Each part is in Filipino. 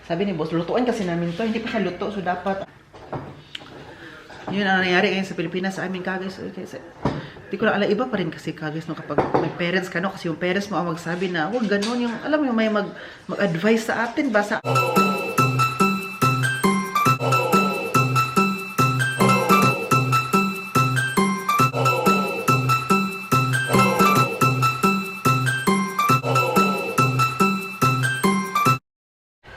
Sabi ni boss, lutuan kasi namin to. Hindi pa siya luto, so dapat. Yun ang nangyayari ngayon sa Pilipinas sa amin, kagis. Kasi, di ko na alam, iba pa rin kasi kagis, no, kapag may parents ka, no, kasi yung parents mo ang magsabi na, huwag ganun, yung, alam mo, yung may mag-advise sa atin ba sa...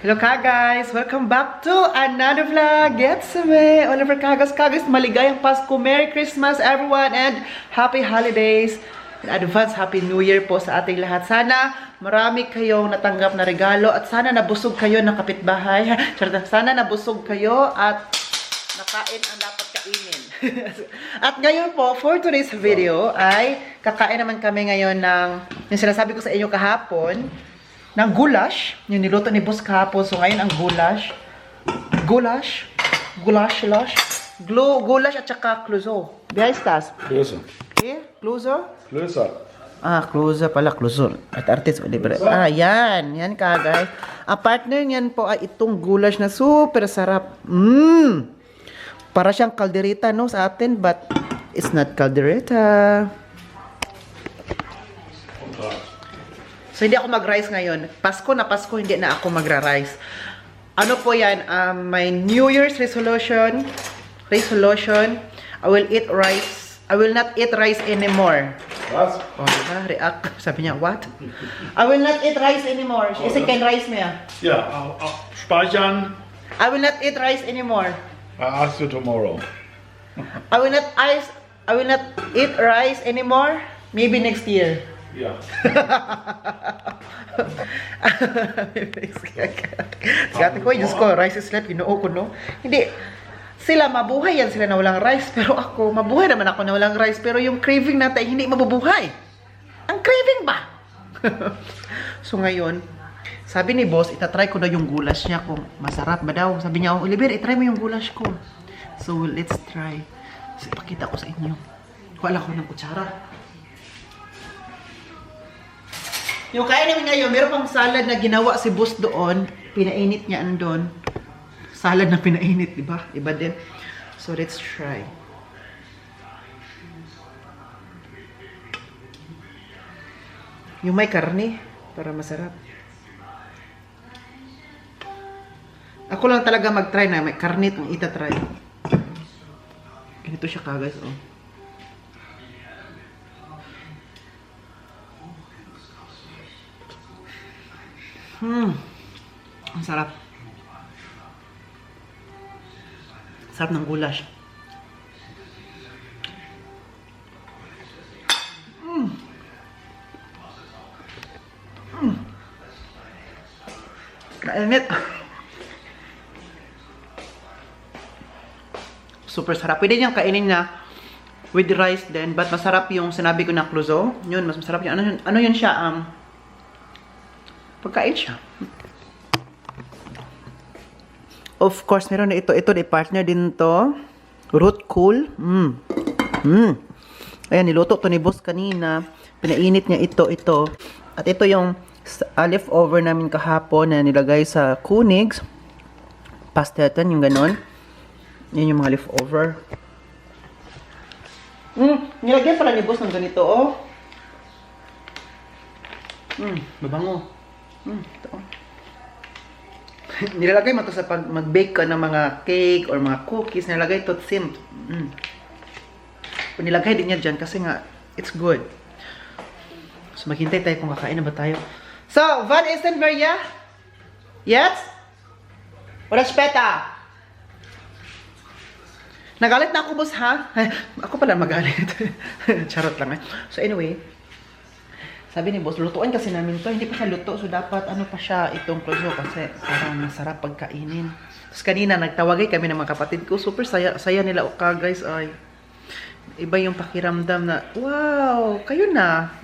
Hello guys! Welcome back to another vlog! Get me! Oliver Kagas, maligayang Pasko! Merry Christmas everyone! And Happy Holidays! In advance, Happy New Year po sa ating lahat. Sana marami kayong natanggap na regalo at sana nabusog kayo ng kapitbahay. Sana nabusog kayo at nakain ang dapat kainin. At ngayon po, for today's video ay kakain naman kami ngayon ng yung sinasabi ko sa inyo kahapon ng goulash. Yung niluto ni boss kahapon. So, ngayon ang goulash. Goulash at saka kluzo. Bihay stas? Klöser. Okay, kluzo? Klöser. Ah, kluzo pala, kluzo. At artist, o libre. Ah, yan. Yan ka, guys. Ang partner niyan po ay itong goulash na super sarap. Para siyang kaldereta, no, sa atin. But, it's not kaldereta. So, hindi ako mag-rice ngayon. Pasko na Pasko, hindi na ako magra-rice. Ano po yan? My New Year's resolution. I will eat rice. I will not eat rice anymore. Was? Oh, diba? React. Sabi niya, what? I will not eat rice anymore. Isa kein rice mehr. Ja, speichern. I will not eat rice anymore. I ask you tomorrow. I will not eat rice anymore. Maybe next year. Ja. Gati ko, Diyos ko, rice is life, ginoo ko, no? Hindi, sila mabuhay yan sila na walang rice, pero ako, mabuhay naman ako na walang rice, pero yung craving natin, hindi mabubuhay. Ang craving ba? So ngayon, sabi ni boss, itatry ko na yung goulash niya kung masarap ba daw. Sabi niya, Oliver, itry mo yung goulash ko. So, let's try. So, ipakita ko sa inyo. Wala ko ng kutsara. Yung kaya namin ngayon, meron pang salad na ginawa si boss doon. Pinainit niya andon. Salad na pinainit, di ba? Iba din. So, let's try. Yung may karne, para masarap. Ako lang talaga mag-try na may karne itong itatry. Ganito siya ka, guys, oh. Ang sarap. Sarap ng goulash. Kainit. Super sarap. Pwede niyang kainin na with rice din, but masarap yung sinabi ko na kluzo. Yun, mas masarap yun. Ano yun siya? Pagkain siya. Of course, meron na ito. Ito na partner din to. Root cool. Ayan, niluto to ni boss kanina. Pinainit niya ito. At ito yung leftover namin kahapon na nilagay sa kunigs. Pastetan, yung ganon. Yan yung mga leftover. Nilagyan pala ni boss ng ganito, oh. Mabango. Ito. Nilalagay mo ito sa pag mag-bake ka ng mga cake or mga cookies. Nilalagay ito simp. Nilagay din niya dyan kasi nga, it's good. So, maghintay tayo kung kakain na ba tayo. So, wann ist denn wer? Jetzt? Oder später? Nagalit na ako, boss, ha? Ako pala magalit. Charot lang, eh. So, anyway, sabi ni boss, lutuan kasi namin to. Hindi pa siya luto. So, dapat ano pa siya itong kluzo kasi parang masarap pagkainin. Tapos kanina, nagtawagay kami ng mga kapatid ko. Super saya nila. Okay, guys, ay. Iba yung pakiramdam na, wow, kayo na.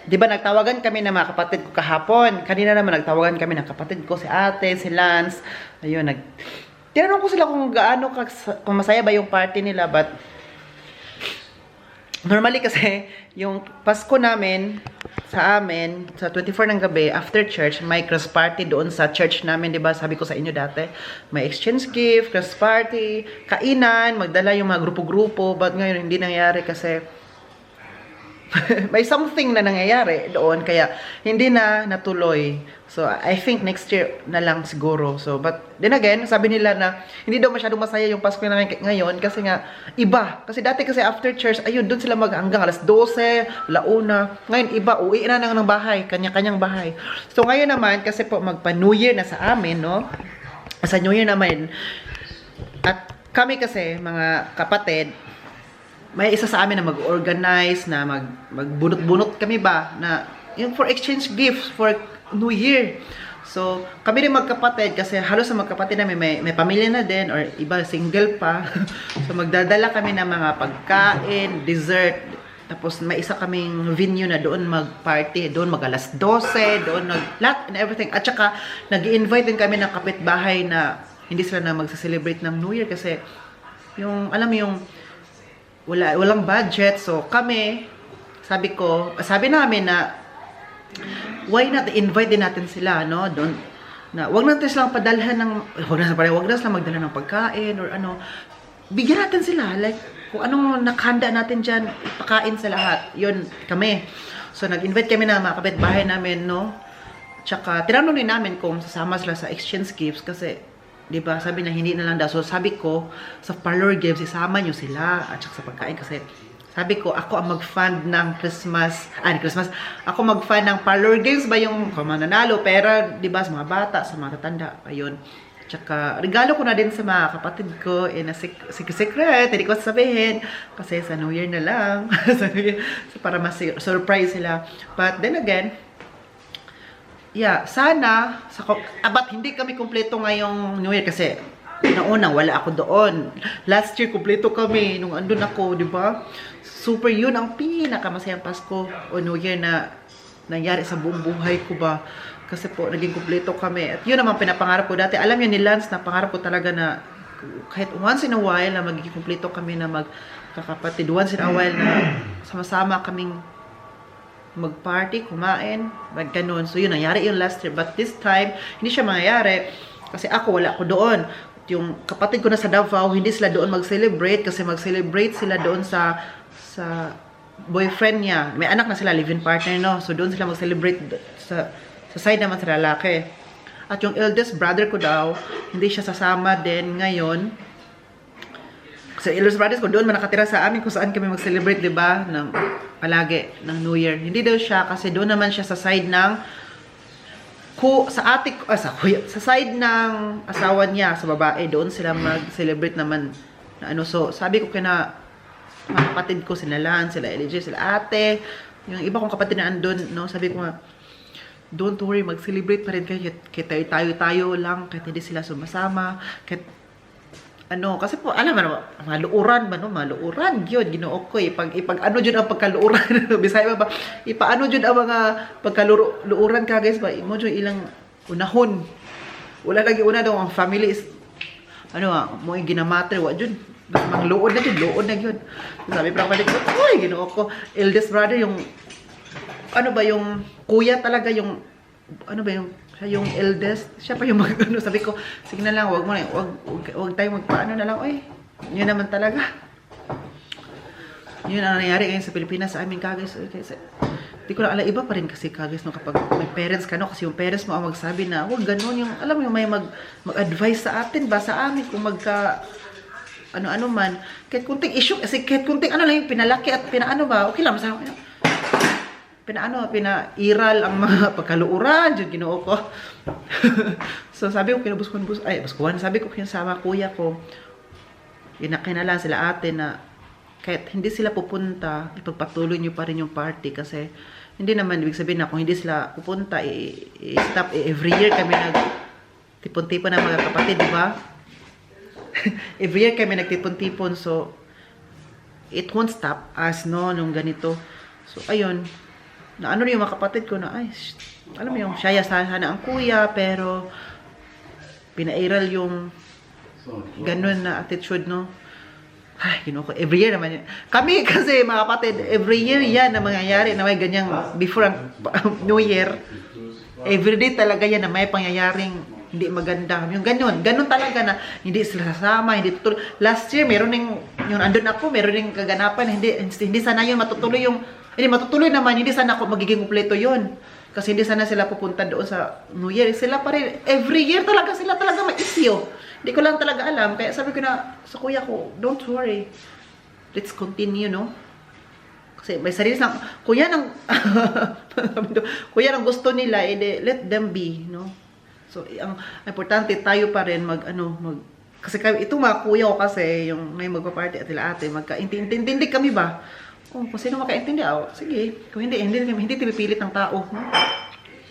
Diba, nagtawagan kami ng mga kapatid ko kahapon. Kanina naman, nagtawagan kami ng kapatid ko, si ate, si Lance. Ayun, tinanong ko sila kung gaano, kung masaya ba yung party nila, but normally kasi, yung Pasko namin, sa amin, sa 24 ng gabi, after church, may cross party doon sa church namin, di ba? Sabi ko sa inyo dati, may exchange gift, cross party, kainan, magdala yung mga grupo-grupo, but ngayon hindi nangyari kasi may something na nangyayari doon, kaya hindi na natuloy. So, I think next year na lang siguro. So, but then again, sabi nila na hindi daw masyadong masaya yung Pasko na ngayon kasi nga iba. Kasi dati kasi after church, ayun, doon sila hanggang alas 12, launa. Ngayon iba, uwi na ng bahay, kanya-kanyang bahay. So, ngayon naman, kasi po magpa-New Year na sa amin, no? Sa New Year naman, at kami kasi, mga kapatid, may isa sa amin na mag-organize, na magbunot-bunot kami ba, na yung for exchange gifts for New Year. So, kami rin magkapatid, kasi halos sa magkapatid namin may pamilya na din, or iba single pa. So, magdadala kami ng mga pagkain, dessert, tapos may isa kaming venue na doon mag-party, doon mag-alas 12, doon lahat and everything. At saka, nag-i-invite din kami ng kapitbahay na hindi sila na magsa-celebrate ng New Year, kasi yung, alam mo yung, walang budget. So, kami, sabi namin na, why not invite din natin sila, no? Doon, na, wag natin silang padalhan ng, wag na silang magdala ng pagkain, or ano. Bigyan natin sila, like, kung anong nakahanda natin dyan, ipakain sa lahat. Yun, kami. So, nag-invite kami na mga kapitbahay namin, no? Tsaka, tinanong din namin kung sasama sila sa exchange gifts, kasi, di ba, sabi na hindi na lang daw. So, sabi ko, sa parlor games, isama nyo sila, at saka sa pagkain, kasi, sabi ko, ako ang mag-fund ng Christmas, ako mag-fund ng parlor games ba yung mananalo, pera, di ba, sa mga bata, sa mga tatanda, ayun. Tsaka, regalo ko na din sa mga kapatid ko, na secret, hindi ko sabihin, kasi sa New Year na lang, sa New Year, para mas-surprise sila. But then again, yeah, sana, but hindi kami kumpleto ngayong New Year kasi nauna, wala ako doon. Last year, kumpleto kami nung andun ako, di ba? Super yun ang pinakamasayang Pasko o New Year na nangyari sa buong buhay ko ba. Kasi po, naging kumpleto kami. At yun naman pinapangarap ko dati. Alam niyo ni Lance, na pangarap ko talaga na kahit once in a while na magiging kumpleto kami na magkakapatid. Once in a while na sama-sama kaming mag-party, kumain, ganun. So, yun, nangyari yung last year. But this time, hindi siya mangyayari. Kasi wala ako doon. Yung kapatid ko na sa Davao, hindi sila doon mag-celebrate. Kasi mag-celebrate sila doon sa boyfriend niya. May anak na sila, live-in partner, no? So, doon sila mag-celebrate sa side naman sa lalaki. At yung eldest brother ko daw, hindi siya sasama din ngayon. Kasi eldest brothers ko, doon man nakatira sa amin kung saan kami mag-celebrate, di ba? Palagi ng New Year. Hindi daw siya kasi doon naman siya sa side ng sa side ng asawa niya, sa babae, doon sila mag-celebrate naman na ano. So, sabi ko kina mga kapatid ko, sila Lan, sila LJ, sila ate, yung iba kong kapatid na andun, no? Sabi ko nga, don't worry, mag-celebrate pa rin kayo, kahit tayo lang, kahit hindi sila sumasama, kahit ano, kasi po, alam mo, maluuran ba, no? Maluuran, yun, ginoo ko, ipag ano dyan ang pagkaluuran, Bisaya ba, ipaano dyan ang mga pagkaluuran ka, guys, ba, mo dyan ilang unahon, wala lagi una daw, ang family is, ano, mo yung ginamatre, wa dyan, mga luod na yun, sabi pa balik ko, uy, ginoo ko, eldest brother, yung, ano ba, yung kuya talaga, yung, ano ba, yung eldest, siya pa yung ano, sabi ko, sige na lang, wag tayo magpaano na lang, oy, yun naman talaga. Yun ang nangyayari ngayon sa Pilipinas, sa amin, kagis, kasi, di ko na alam, iba pa rin kasi kagis, no, kapag may parents ka, no, kasi yung parents mo ang magsabi na, wag ganun, yung, alam mo, yung may mag-advise sa atin ba, sa amin, kung ano-ano man, kahit kunting issue, kasi kahit kunting, ano lang yung pinalaki at pinaano ba, okay lang, masama, pinairal ang mga pagkaluuran, dyan ginoo ko. So, sabi ko, sabi ko sa kuya ko, inakinala sila ate na, kahit hindi sila pupunta, ipagpatuloy nyo pa rin yung party, kasi, hindi naman, ibig sabihin na, kung hindi sila pupunta, i-stop, every year kami nagtipon-tipon ng mga kapatid, di ba? Every year kami nagtipon-tipon, so, it won't stop us, no, nung ganito. So, ayun, na ano yung mga kapatid ko na, ay, alam mo yung siya sana ang kuya, pero pinairal yung ganun na attitude, no? Ay, ko, every year naman yun. Kami kasi mga kapatid, every year yan na mangyayari na may ganyang before ang New Year. Every day talaga yan na may pangyayaring hindi maganda. Yung ganun talaga na hindi sila sasama, hindi tutuloy. Last year, meron yung andun ako, meron yung kaganapan, hindi sana yun matutuloy hindi matutuloy naman, hindi sana ako magiging kumpleto yun. Kasi hindi sana sila pupunta doon sa New Year. Sila pa rin, every year talaga sila talaga may issue. Hindi ko lang talaga alam. Kaya sabi ko na sa kuya ko, don't worry. Let's continue, no? Kasi may sarili lang. Kuya nang gusto nila, let them be, no? So, ang importante tayo pa rin kasi ito mga kuya ko kasi, yung may magpa-party at sila ate, magka-intindi kami ba? Kung sino makaintindi, sige. Kung hindi pipilit ng tao, no?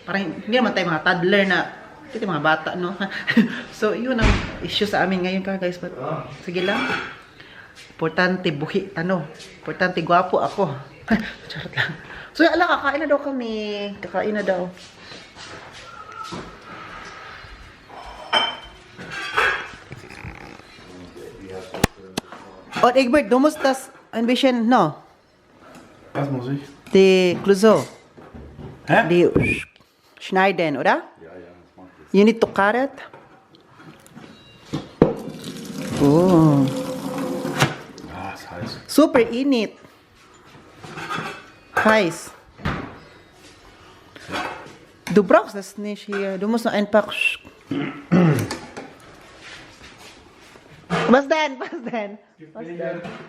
Parang hindi naman tayo mga toddler na ito mga bata, no? So, yun ang issue sa amin ngayon guys. But, sige lang. Importante, buhi, importante, gwapo ako. Charot lang. So, kakain na daw kami. Kakain na daw. Und Egbert, du musst das ein bisschen, no? Was muss ich? Die Clouseau. Hä? Die schneiden, oder? Ja, das mache ich jetzt. You need to cut it. Oh. Ah, ist heiß. Super init. Heiß. Du brauchst das nicht hier. Du musst nur ein paar... Was denn? Was denn?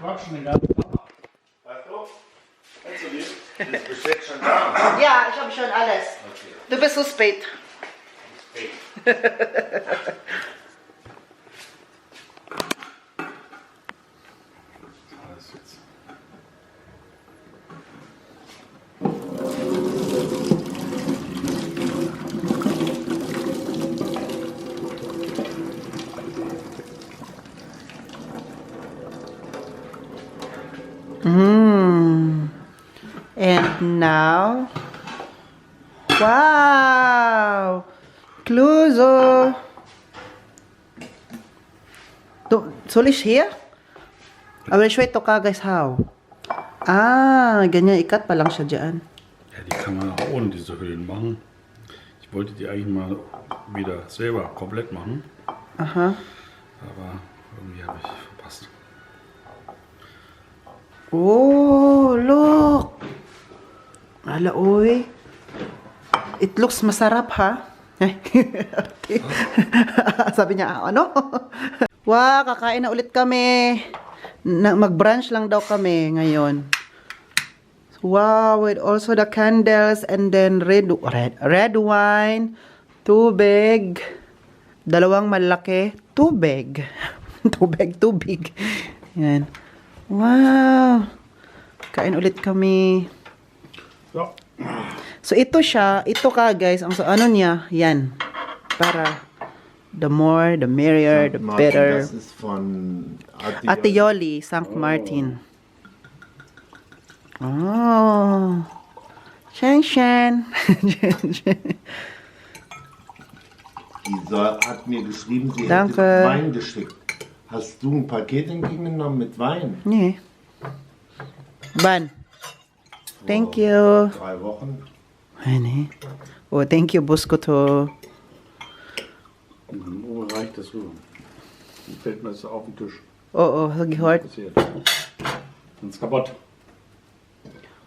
Quatschen den ganzen Tag. Weißt du? Kennst du die? Das Besteck schon da. Ja, ich habe schon alles. Okay. Du bist so spät. Hey. Alles jetzt. And now, wow, Clouseau. Soll ich hier? Aber ich weiß doch guys how. Ganyan ikat pa lang siya dyan. Ja, die kann man auch ohne diese Hüllen machen. Ich wollte die eigentlich mal wieder selber komplett machen. Aha. Aber irgendwie habe ich verpasst. Oh, look. Ala, oy. It looks masarap, ha? Sabi niya, ano? Wow, kakain na ulit kami. Mag-brunch lang daw kami ngayon. Wow, with also the candles and then red wine, tubig, dalawang malaki, tubig. Tubig. Yan. Wow. Kain ulit kami. Ja. So ito ka guys, ang ano niya, yan. Para the more, the merrier, the better. Das ist von Ate Yoli, St. Martin. Oh. Shen. hat mir geschrieben, sie Danke. hätte Wein geschickt. Hast du ein Paket entgegengenommen mit Wein? Nee. Ban. Thank you. 3 Wochen. Ay, nee. Oh, thank you, Buskoto. Wo reicht das rüber? Dann fällt mir das auf den Tisch. Oh, gehört. Passiert. Sonst kaputt.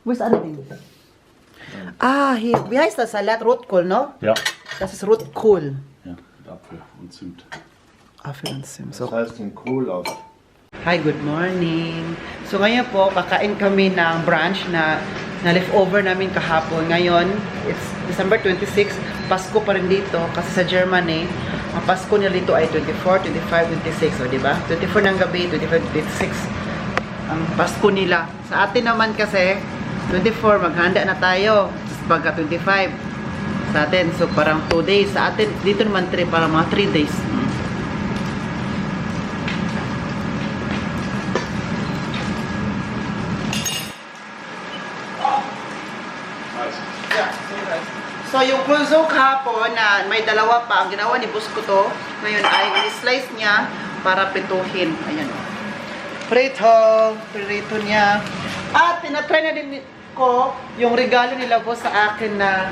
Wo ist andere Ding? Hier. Wie heißt das? Salat Rotkohl, no? Ja. Das ist Rotkohl. Ja, mit Apfel und Zimt. Apfel und Zimt. Das So. heißt den Kohl aus. Hi, good morning. So ngayon po, kakain kami ng brunch na leftover namin kahapon. Ngayon, it's December 26, Pasko pa rin dito kasi sa Germany, ang Pasko nila dito ay 24, 25, 26. So, di ba? 24 ng gabi, 25, 26 ang Pasko nila. Sa atin naman kasi, 24, maghanda na tayo. Pagka 25 sa atin. So, parang 2 days. Sa atin, dito naman 3, parang mga 3 days. So, yung Clouseau kahapon na may dalawa pa, ang ginawa ni Busko to, ngayon ay i-slice niya para pituhin. Ayan o. Prito niya. At tinatry na din ko yung regalo nila po sa akin na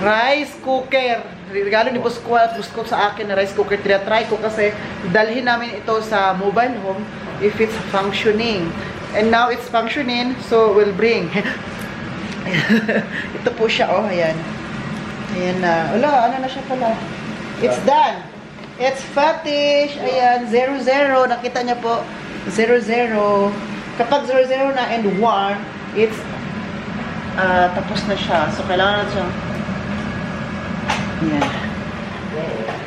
rice cooker. Regalo ni Boss ko at Boss ko sa akin na rice cooker. Tinatry ko kasi dalhin namin ito sa mobile home if it's functioning. And now it's functioning, so we'll bring. Ito po siya, oh, ayan. Ayan na. Wala, ano na siya pala. It's done. It's fetish. Ayan, 00. Nakita niya po, 00. Kapag 00 na and 1, it's tapos na siya. So, kailangan na siya. Ayan.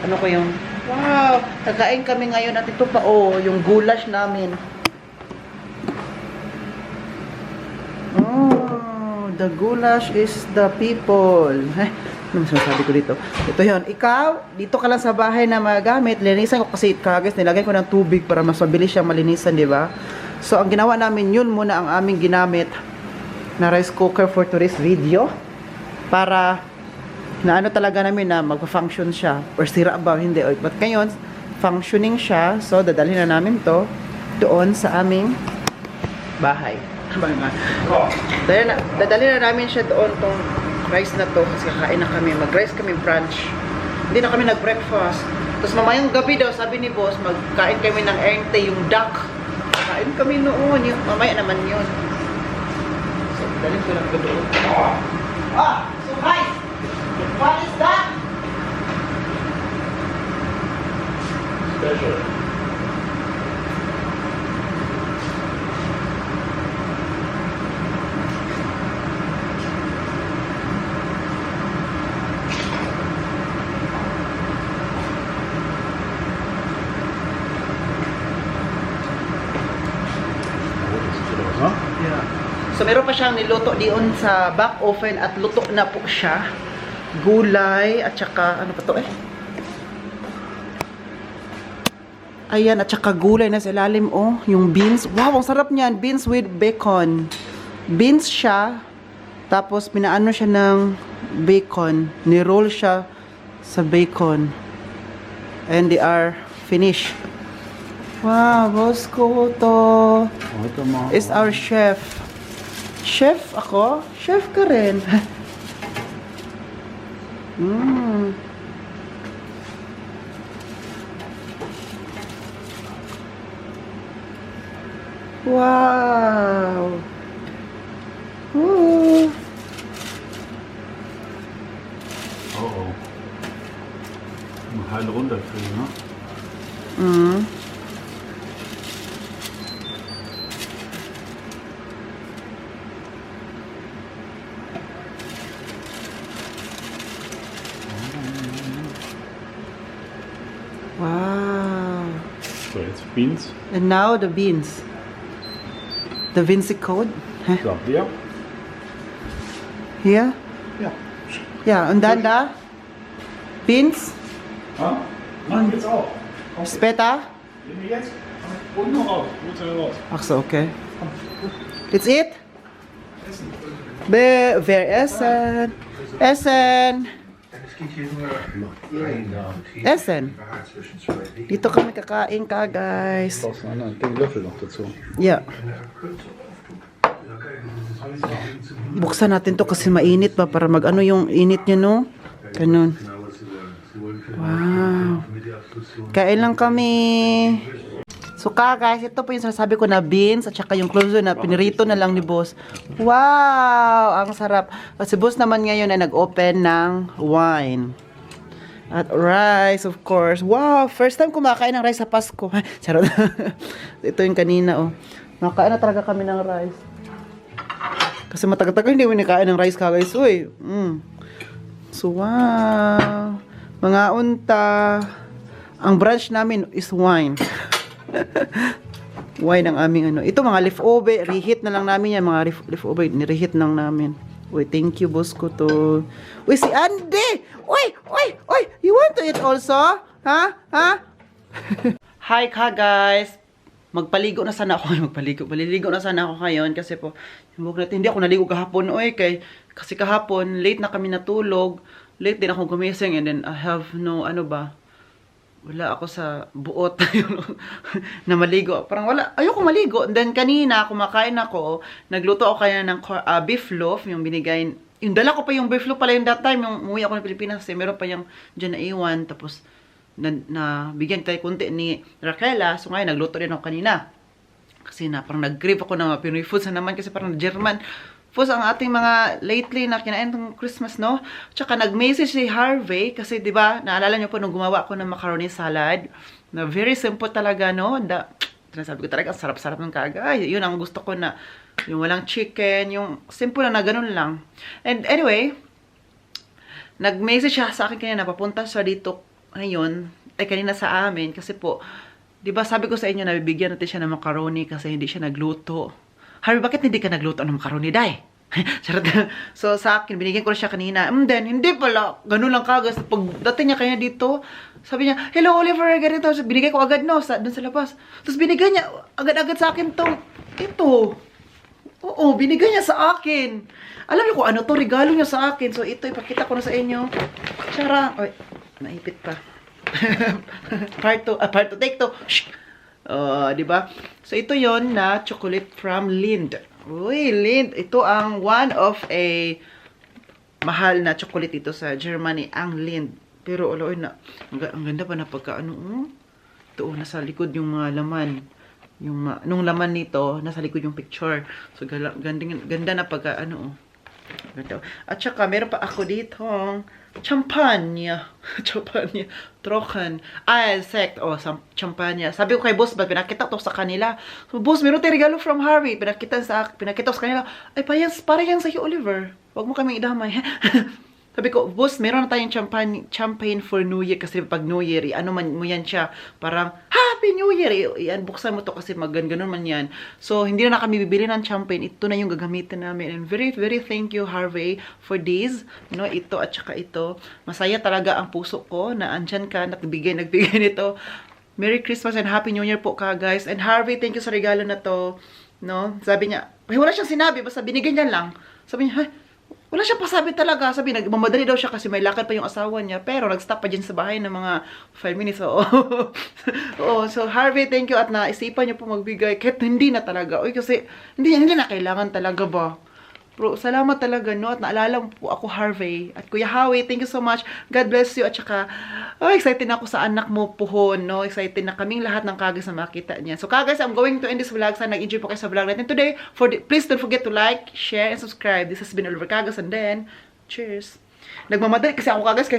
Ano ko yung, wow, kakain kami ngayon at ito pa, oh, yung goulash namin. Oh, the goulash is the people. Ano masasabi ko dito? Ito yun. Ikaw, dito ka lang sa bahay na magamit. Linisan ko kasi kagas. Nilagay ko ng tubig para mas mabilis siyang malinisan, di ba? So, ang ginawa namin, yun muna ang aming ginamit na rice cooker for today's video. Para, na ano talaga namin na magpa-function siya. Or sira ba? Hindi. But ngayon, functioning siya. So, dadalhin na namin to doon sa aming bahay. Dadalhin na namin siya doon tong rice na to kasi kakain na kami. Mag-rice kami brunch. Hindi na kami nag-breakfast. Tapos mamayang gabi daw, sabi ni boss, magkain kami ng ente, yung duck. Kain kami noon. Yung, mamaya naman yun. So, dalhin ko lang ko doon. So guys, what is that? Special. Yeah. So meron pa siyang niluto diyon sa back oven at luto na po siya. Gulay at saka ano pa to eh? Ayan, at saka gulay na sa ilalim, oh, yung beans. Wow, ang sarap niyan, beans with bacon. Beans siya, tapos pinaano siya ng bacon. Ni-roll siya sa bacon. And they are finished. Wow, boss ko to. Is our chef. Chef ako? Chef ka rin. Wow. Ooh. Oh. Heil runterkriegen, ne? Wow. So, jetzt Beans. And now the beans. The Vinci Code. So, hier. Here? Ja. Ja, und dann da? Beans? Ja? Machen wir jetzt auch. Später? Nehmen wir jetzt. Und noch raus. Gut, raus. Ach so, okay. It's it? Wer essen? Essen! Essen! Dito kami kakain ka, guys. Brauchst du einen dicken Löffel noch dazu. Yeah. Buksan natin to kasi mainit pa para mag-ano yung init niya, no? Ganun. Wow. Kain lang kami. So guys, ito po yung sinasabi ko na beans at saka yung closer na pinirito na lang ni boss. Wow! Ang sarap. Kasi boss naman ngayon ay nag-open ng wine. At rice, of course. Wow! First time kumakain ng rice sa Pasko. Charot. Ito yung kanina, oh. Nakain na talaga kami ng rice. Kasi matagal-tagal hindi mo nakain ng rice ka, guys. Uy. So, wow. Mga unta. Ang brunch namin is wine. Wine ang aming ano. Ito mga leftover, reheat na lang namin yan. Mga leftover, nireheat lang namin. Uy, thank you, boss ko to. Uy, si Andy! Uy! You want to eat also? Ha? Hi ka, guys! Magpaligo na sana ako. Maliligo na sana ako ngayon kasi po, yung buhok natin, hindi ako naligo kahapon. Uy, kasi kahapon, late na kami natulog. Late din ako gumising and then I have no, ano ba? wala ako sa buot na maligo. Parang wala, ayoko maligo. And then kanina, kumakain ako, nagluto ako kaya ng beef loaf, yung binigay, yung dala ko pa yung beef loaf pala yung that time, yung umuwi ako ng Pilipinas, meron pa yung dyan na iwan, tapos na bigyan tayo kunti ni Raquela, so ngayon nagluto din ako kanina. Kasi na, parang nag-crave ako ng mga Pinoy foods na naman, kasi parang German foods ang ating mga lately na kinain ng Christmas, no? Tsaka nag-message si Harvey kasi 'di ba, naalala niyo po nung gumawa ako ng macaroni salad na very simple talaga, no? Sinasabi ko talaga, sarap-sarap ng kagay. Yun ang gusto ko, na yung walang chicken, yung simple na ganun lang. And anyway, nag-message siya sa akin kanina, papunta siya dito ngayon, kanina sa amin, kasi po, 'di ba sabi ko sa inyo na bibigyan natin siya ng macaroni kasi hindi siya nagluto. Harvey, bakit hindi ka nagluto ng macaroni, day? Charot. So, sa akin, binigyan ko siya kanina. Then, hindi pala. Ganun lang kagas. Pagdating niya kanya dito, sabi niya, hello, Oliver, ganito. So, binigay ko agad, no, dun sa labas. Tapos, binigay niya agad-agad sa akin ito. Oo, binigay niya sa akin. Alam niyo kung ano to, regalo niya sa akin. So, ito, ipakita ko na sa inyo. Tsara. Oy, naipit pa. Part 2, take 2. Shh! Di ba? So, ito yon na chocolate from Lindt. Uy, Lindt. Ito ang one of a mahal na chocolate dito sa Germany, ang Lindt. Pero, na, ang ganda pa na pagka, ito, nasa likod yung mga laman. Nung laman nito, nasa likod yung picture. So, ganda na pagka, Ganda. At saka, meron pa ako dito champagne. Trocken. Sect. Champagne. Sabi ko kay boss, pinakita to sa kanila. So, boss, meron tayo regalo from Harvey. Pinakita sa kanila. Ay, para yan sa iyo, Oliver. Huwag mo kaming idamay. Sabi ko, boss, meron na tayong champagne for New Year. Kasi pag New Year, ano man mo yan siya. Parang, Happy New Year! Buksan mo to kasi ganun man yan. So, hindi na kami bibili ng champagne. Ito na yung gagamitin namin. And very, very thank you, Harvey, for this. Ito at saka ito. Masaya talaga ang puso ko na andyan ka, nagbigay nito. Merry Christmas and Happy New Year po ka, guys. And Harvey, thank you sa regalo na to. Sabi niya, wala siyang sinabi, basta binigay niya lang. Sabi niya, wala siya pasabi talaga. Sabi, nagmamadali daw siya kasi may lakad pa yung asawa niya. Pero, nag-stop pa dyan sa bahay ng mga 5 minutes. So, Harvey, thank you. At naisipan niyo po magbigay. Kahit hindi na talaga. Kasi, hindi na kailangan talaga ba? Bro, salamat talaga, no? At naalala mo po ako, Harvey. At Kuya Howie, thank you so much. God bless you. At saka, excited na ako sa anak mo, Puhon, no? Excited na kaming lahat ng Kagas na makita niya. So, Kagas, I'm going to end this vlog. Sana nag-enjoy po kayo sa vlog natin today. Please don't forget to like, share, and subscribe. This has been Oliver Kagas. And then, cheers. Nagmamadali kasi ako, Kagas.